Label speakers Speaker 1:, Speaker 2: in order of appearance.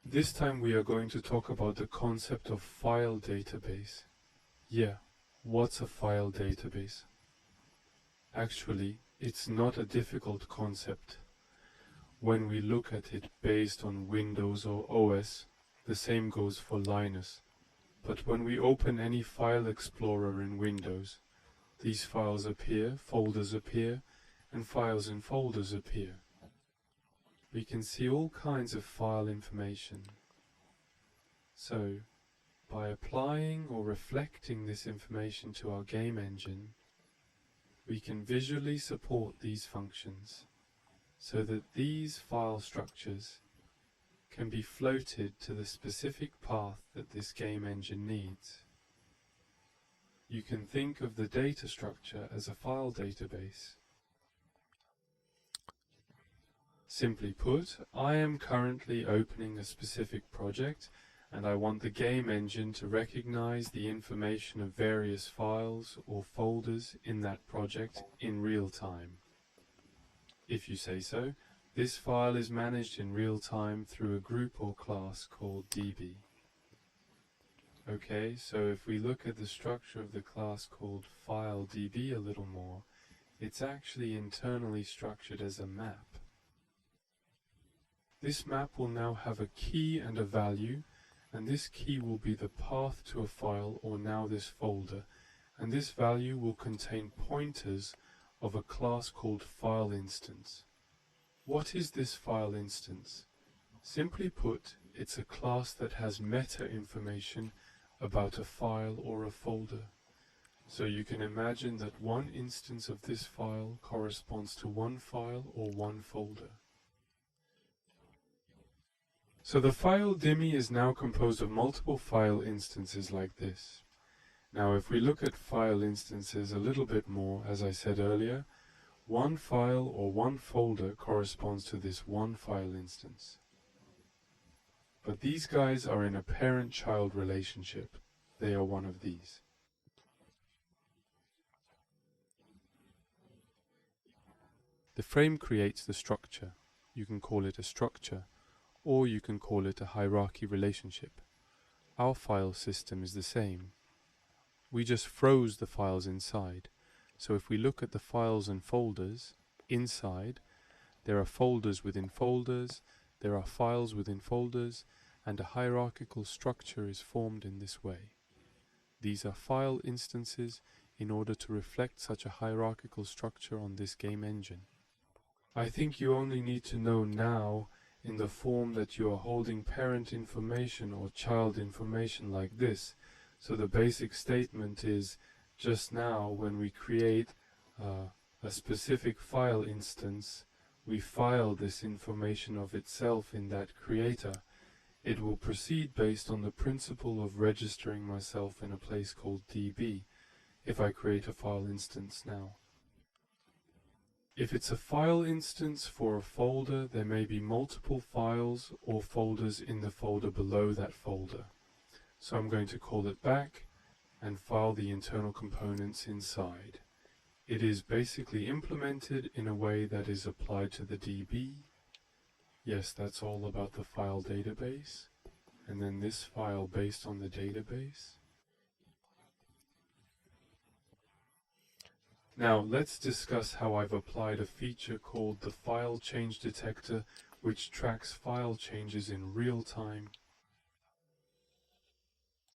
Speaker 1: This time we are going to talk about the concept of file database. Yeah, what's a file database? Actually, it's not a difficult concept. When we look at it based on Windows or OS, the same goes for Linux. But when we open any file explorer in Windows, these files appear, folders appear, and files and folders appear. We can see all kinds of file information. So, by applying or reflecting this information to our game engine, we can visually support these functions so that these file structures can be floated to the specific path that this game engine needs. You can think of the data structure as a file database. Simply put, I am currently opening a specific project and I want the game engine to recognize the information of various files or folders in that project in real time. If you say so, this file is managed in real time through a group or class called DB. Okay, so if we look at the structure of the class called FileDB a little more, it's actually internally structured as a map. This map will now have a key and a value, and this key will be the path to a file or now this folder, and this value will contain pointers of a class called FileInstance. What is this FileInstance? Simply put, it's a class that has meta information about a file or a folder. So you can imagine that one instance of this file corresponds to one file or one folder. So the file DIMI is now composed of multiple file instances like this. Now if we look at file instances a little bit more, as I said earlier, one file or one folder corresponds to this one file instance. But these guys are in a parent-child relationship. They are one of these. The frame creates the structure. You can call it a structure, or you can call it a hierarchy relationship. Our file system is the same. We just froze the files inside. So if we look at the files and folders, inside, there are folders within folders, there are files within folders, and a hierarchical structure is formed in this way. These are file instances in order to reflect such a hierarchical structure on this game engine. I think you only need to know now in the form that you are holding parent information or child information like this. So the basic statement is, just now when we create a specific file instance, we file this information of itself in that creator. It will proceed based on the principle of registering myself in a place called DB if I create a file instance now. If it's a file instance for a folder, there may be multiple files or folders in the folder below that folder. So I'm going to call it back and file the internal components inside. It is basically implemented in a way that is applied to the DB. Yes, that's all about the file database. And then this file based on the database. Now let's discuss how I've applied a feature called the file change detector, which tracks file changes in real time